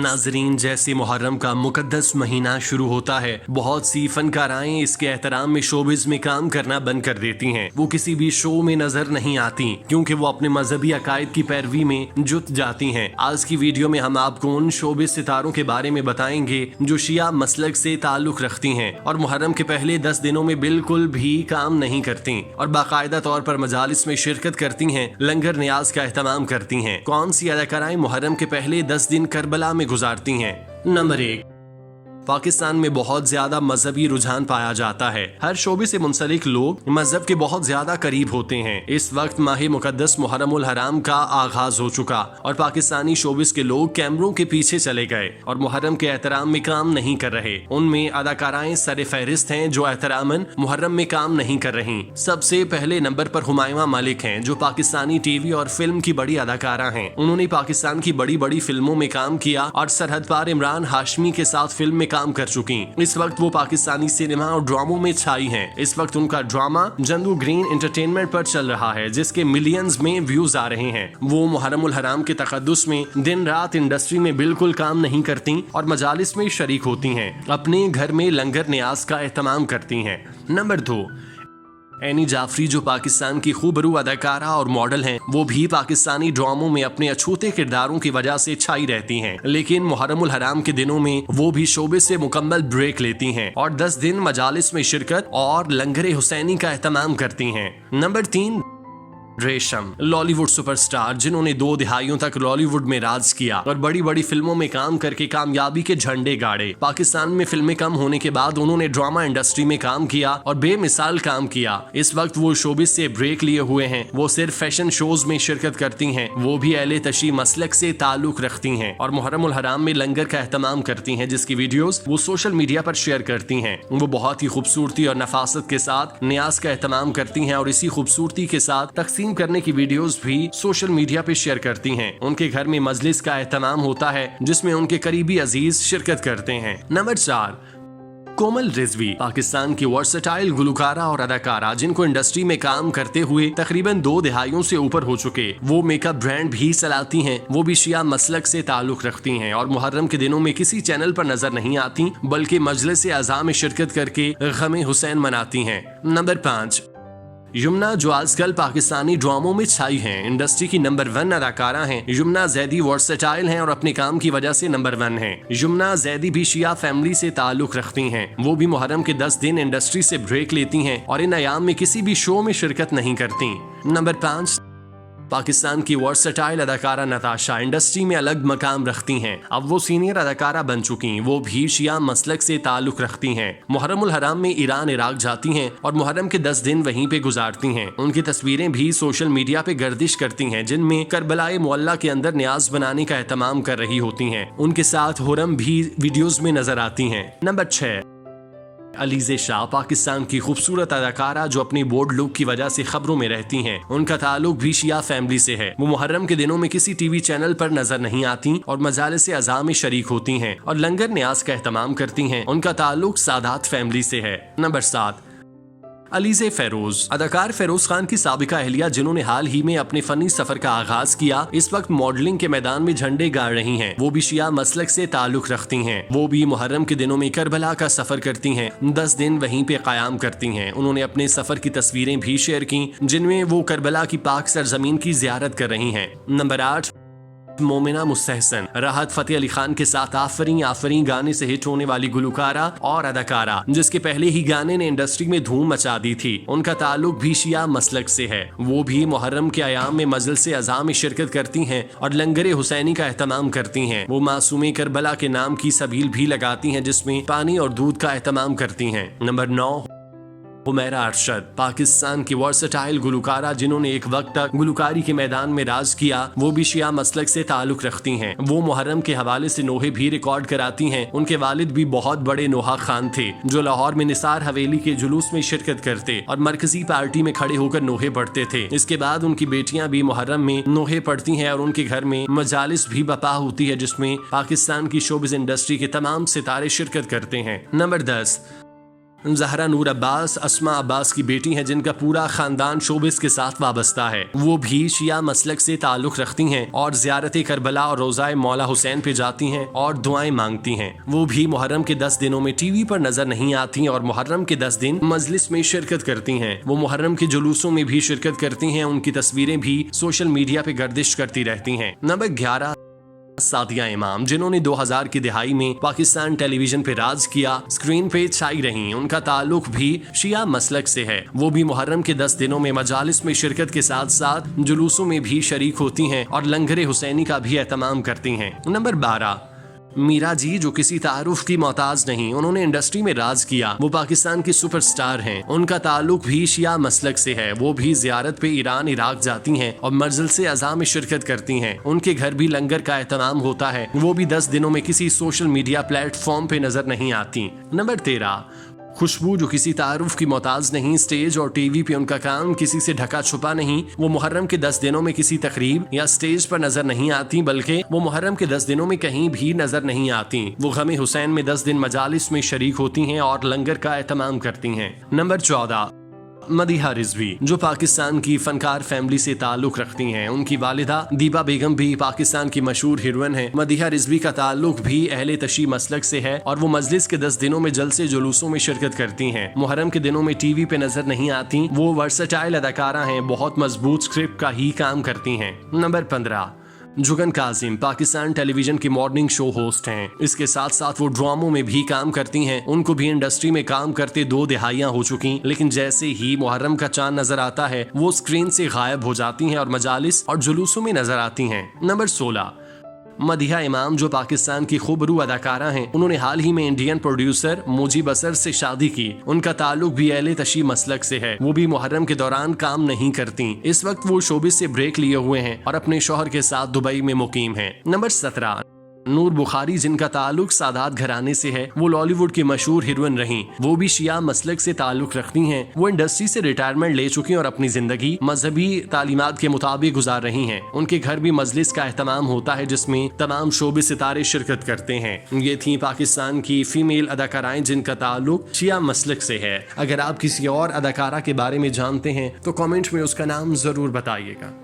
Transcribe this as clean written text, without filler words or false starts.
नाजरीन, जैसे मुहर्रम का मुकद्दस महीना शुरू होता है, बहुत सी फनकाराएं इसके एहतराम में शोबिज में काम करना बंद कर देती हैं। वो किसी भी शो में नजर नहीं आती क्योंकि वो अपने मजहबी अकायद की पैरवी में जुट जाती हैं। आज की वीडियो में हम आपको उन शोबिज सितारों के बारे में बताएंगे जो शिया मसलक से ताल्लुक रखती हैं और मुहर्रम के पहले 10 दिनों में बिल्कुल भी काम नहीं करती और बाकायदा तौर पर मजालिस में शिरकत करती हैं, लंगर न्याज का एहतमाम करती हैं। कौन सी अदाकाराएं मुहर्रम के पहले 10 दिन करबला में गुजारती हैं? नंबर 1, पाकिस्तान में बहुत ज्यादा मजहबी रुझान पाया जाता है। हर शोबे से मुंसलिक लोग मजहब के बहुत ज्यादा करीब होते हैं। इस वक्त माह मुकद्दस मुहर्रमुल हराम का आगाज हो चुका और पाकिस्तानी शोबिस के लोग कैमरों के पीछे चले गए और मुहर्रम के एहतराम में काम नहीं कर रहे। उनमें अदाकाराएं सर फहरिस्त हैं जो एहतरामन मुहर्रम में काम नहीं कर रही। सबसे पहले नंबर पर हुमायूं मलिक हैं जो पाकिस्तानी टीवी और फिल्म की बड़ी अदाकारा हैं। उन्होंने पाकिस्तान की बड़ी बड़ी फिल्मों में काम किया और सरहद पार इमरान हाशमी के साथ फिल्म में काम कर चुकी। इस वक्त वो पाकिस्तानी सिनेमा और ड्रामों में छाई हैं। इस वक्त उनका ड्रामा जंदू ग्रीन एंटरटेनमेंट पर चल रहा है जिसके मिलियंस में व्यूज आ रहे हैं। वो मुहर्रमुल हराम के तकद्दुस में दिन रात इंडस्ट्री में बिल्कुल काम नहीं करती और मजालिस में शरीक होती हैं। अपने घर में लंगर न्याज का एहतमाम करती हैं। नंबर 2, एनी जाफरी जो पाकिस्तान की खूबरू अदाकारा और मॉडल हैं। वो भी पाकिस्तानी ड्रामों में अपने अछूते किरदारों की वजह से छाई रहती हैं, लेकिन मुहर्रमुल हराम के दिनों में वो भी शोबे से मुकम्मल ब्रेक लेती हैं और 10 दिन मजालिस में शिरकत और लंगरे हुसैनी का एहतमाम करती हैं। नंबर 3, रेशम, लॉलीवुड सुपरस्टार जिन्होंने 2 दिहाइयों तक लॉलीवुड में राज किया और बड़ी बड़ी फिल्मों में काम करके कामयाबी के झंडे गाड़े। पाकिस्तान में फिल्में कम होने के बाद उन्होंने ड्रामा इंडस्ट्री में काम किया और बेमिसाल काम किया। इस वक्त वो शोबिस से ब्रेक लिए हुए हैं। वो सिर्फ फैशन शोज में शिरकत करती हैं। वो भी अहले तशी मसलक से ताल्लुक रखती हैं और मुहर्रमुल हराम में लंगर का एहतमाम करती हैं जिसकी वीडियोस वो सोशल मीडिया पर शेयर करती हैं। वो बहुत ही खूबसूरती और नफासत के साथ न्याज का एहतमाम करती हैं और इसी खूबसूरती के साथ तकसीम करने की वीडियोस भी सोशल मीडिया पे शेयर करती हैं। उनके घर में मजलिस का एहतमाम होता है जिसमें उनके करीबी अजीज शिरकत करते हैं। नंबर 4, कोमल रिजवी, पाकिस्तान की वर्सेटाइल गुलकारा और अदाकारा जिनको इंडस्ट्री में काम करते हुए तकरीबन 2 दिहाइयों से ऊपर हो चुके। वो मेकअप ब्रांड भी चलाती हैं। वो भी शिया मसलक से ताल्लुक रखती हैं और मुहर्रम के दिनों में किसी चैनल पर नजर नहीं आती बल्कि मजलिस अज़ा में शिरकत करके गमे हुसैन मनाती हैं। नंबर 5, यमुना जो आजकल पाकिस्तानी ड्रामों में छाई हैं। इंडस्ट्री की नंबर 1 अदाकारा हैं। यमुना जैदी वर्सेटाइल हैं और अपने काम की वजह से नंबर 1 हैं। यमुना जैदी भी शिया फैमिली से ताल्लुक रखती हैं। वो भी मुहर्रम के 10 दिन इंडस्ट्री से ब्रेक लेती हैं और इन अयाम में किसी भी शो में शिरकत नहीं करती। नंबर 5, पाकिस्तान की वर्सेटाइल अदाकारा नताशा इंडस्ट्री में अलग मकाम रखती हैं। अब वो सीनियर अदाकारा बन चुकी। वो भी शिया मसलक से ताल्लुक रखती हैं। मुहर्रमुल हराम में ईरान इराक जाती हैं और मुहर्रम के 10 दिन वहीं पे गुजारती हैं। उनकी तस्वीरें भी सोशल मीडिया पे गर्दिश करती हैं जिनमें करबलाए मोहल्ला के अंदर न्याज बनाने का एहतमाम कर रही होती हैं। उनके साथ हुरम भी वीडियोज में नजर आती हैं। नंबर 6, अलीज़े शाह, पाकिस्तान की खूबसूरत अदाकारा जो अपनी बोल्ड लुक की वजह से खबरों में रहती हैं। उनका ताल्लुक भी शिया फैमिली से है। वो मुहर्रम के दिनों में किसी टीवी चैनल पर नजर नहीं आती और मजालिस अज़ा में शरीक होती हैं और लंगर न्याज का एहतमाम करती हैं। उनका ताल्लुक सादात फैमिली से है। नंबर 7, अलीज़े फेरोज, अदाकार फेरोज खान की साबिका अहलिया जिन्होंने हाल ही में अपने फनी सफर का आगाज किया, इस वक्त मॉडलिंग के मैदान में झंडे गाड़ रही हैं। वो भी शिया मसलक से ताल्लुक रखती हैं। वो भी मुहर्रम के दिनों में करबला का सफर करती हैं। 10 दिन वहीं पे कयाम करती हैं। उन्होंने अपने सफर की तस्वीरें भी शेयर की जिनमें वो करबला की पाक सरजमीन की जियारत कर रही हैं। नंबर 8, मोमिना मुस्तहसन, राहत फतेह अली खान के साथ आफरी आफरी गाने से हिट होने वाली गुलकारा और अदाकारा जिसके पहले ही गाने ने इंडस्ट्री में धूम मचा दी थी। उनका ताल्लुक भी शिया मसलक से है। वो भी मुहर्रम के अयाम में मजलिस अज़ा में शिरकत करती हैं और लंगरे हुसैनी का एहतमाम करती हैं। वो मासूमे करबला के नाम की सबील भी लगाती हैं जिसमें पानी और दूध का एहतमाम करती हैं। नंबर 9, हुमैरा अरशद, पाकिस्तान की वर्सेटाइल गुलकारा जिन्होंने एक वक्त तक गुलकारी के मैदान में राज किया। वो भी शिया मसलक से ताल्लुक रखती हैं। वो मुहर्रम के हवाले से नोहे भी रिकॉर्ड कराती हैं। उनके वालिद भी बहुत बड़े नोहा खान थे जो लाहौर में निसार हवेली के जुलूस में शिरकत करते और मरकजी पार्टी में खड़े होकर नोहे पढ़ते थे। इसके बाद उनकी बेटियां भी मुहर्रम में नोहे पढ़ती हैं और उनके घर में मजालिस भी बपा होती है जिसमें पाकिस्तान की शोबिज इंडस्ट्री के तमाम सितारे शिरकत करते हैं। नंबर 10, ज़हरा नूर अब्बास अस्मा अब्बास की बेटी हैं, जिनका पूरा खानदान शोबिस के साथ वाबस्ता है। वो भी शिया मसलक से ताल्लुक रखती हैं और ज़ियारत करबला और रोज़ाए मौला हुसैन पे जाती हैं और दुआएं मांगती हैं। वो भी मुहर्रम के 10 दिनों में टीवी पर नजर नहीं आती और मुहर्रम के 10 दिन मजलिस में शिरकत करती हैं। वो मुहर्रम के जुलूसों में भी शिरकत करती हैं। उनकी तस्वीरें भी सोशल मीडिया पे गर्दिश करती रहती हैं। नंबर 11, सादिया इमाम, जिन्होंने 2000 की दिहाई में पाकिस्तान टेलीविजन पे राज किया, स्क्रीन पे छाई रही। उनका ताल्लुक भी शिया मसलक से है। वो भी मुहर्रम के 10 दिनों में मजालिस में शिरकत के साथ साथ जुलूसों में भी शरीक होती हैं और लंगरे हुसैनी का भी एहतमाम करती हैं। नंबर 12, मीरा जी, जो किसी तारुफ की मोहताज नहीं, उन्होंने इंडस्ट्री में राज किया। वो पाकिस्तान की सुपरस्टार हैं। उनका ताल्लुक भी शिया मसलक से है। वो भी जियारत पे ईरान इराक जाती हैं और मजलिस से अज़ा में शिरकत करती हैं। उनके घर भी लंगर का एहतमाम होता है। वो भी 10 दिनों में किसी सोशल मीडिया प्लेटफॉर्म पे नजर नहीं आती। नंबर 13, खुशबू, जो किसी तारुफ की मोहताज नहीं, स्टेज और टीवी पे उनका काम किसी से ढका छुपा नहीं। वो मुहर्रम के 10 दिनों में किसी तकरीब या स्टेज पर नजर नहीं आती, बल्कि वो मुहर्रम के 10 दिनों में कहीं भी नजर नहीं आती। वो गमे हुसैन में 10 दिन मजालिस में शरीक होती हैं और लंगर का एहतमाम करती हैं। नंबर 14, मदीहा रिजवी, जो पाकिस्तान की फनकार फैमिली से ताल्लुक रखती हैं। उनकी वालिदा दीबा बेगम भी पाकिस्तान की मशहूर हीरोइन है। मदीहा रिजवी का ताल्लुक भी अहले तशी मसलक से है और वो मजलिस के 10 दिनों में जलसे जुलूसों में शिरकत करती हैं। मुहर्रम के दिनों में टीवी पे नजर नहीं आती। वो वर्सटाइल अदाकारा हैं, बहुत मजबूत स्क्रिप्ट का ही काम करती हैं। नंबर 15, जुगन काजिम, पाकिस्तान टेलीविजन की मॉर्निंग शो होस्ट हैं। इसके साथ साथ वो ड्रामों में भी काम करती हैं। उनको भी इंडस्ट्री में काम करते 2 दिहाइयां हो चुकी, लेकिन जैसे ही मुहर्रम का चांद नजर आता है वो स्क्रीन से गायब हो जाती हैं और मजालिस और जुलूसों में नजर आती हैं। नंबर 16, मदीहा इमाम, जो पाकिस्तान की खूबरू अदाकारा हैं। उन्होंने हाल ही में इंडियन प्रोड्यूसर मुजीब असर से शादी की। उनका ताल्लुक भी अहले तशी मसलक से है। वो भी मुहर्रम के दौरान काम नहीं करती। इस वक्त वो शोबिस से ब्रेक लिए हुए हैं और अपने शौहर के साथ दुबई में मुकीम हैं। नंबर 17, नूर बुखारी, जिनका ताल्लुक सादात घराने से है। वो बॉलीवुड की मशहूर हीरोइन रहीं। वो भी शिया मसलक से ताल्लुक रखती हैं। वो इंडस्ट्री से रिटायरमेंट ले चुकी हैं और अपनी जिंदगी मजहबी तालीमात के मुताबिक गुजार रही हैं। उनके घर भी मजलिस का एहतमाम होता है, जिसमें तमाम शोबे सितारे शिरकत करते हैं। ये थी पाकिस्तान की फीमेल अदाकाराएं जिनका ताल्लुक शिया मसलक से है। अगर आप किसी और अदाकारा के बारे में जानते हैं तो कॉमेंट में उसका नाम जरूर बताइएगा।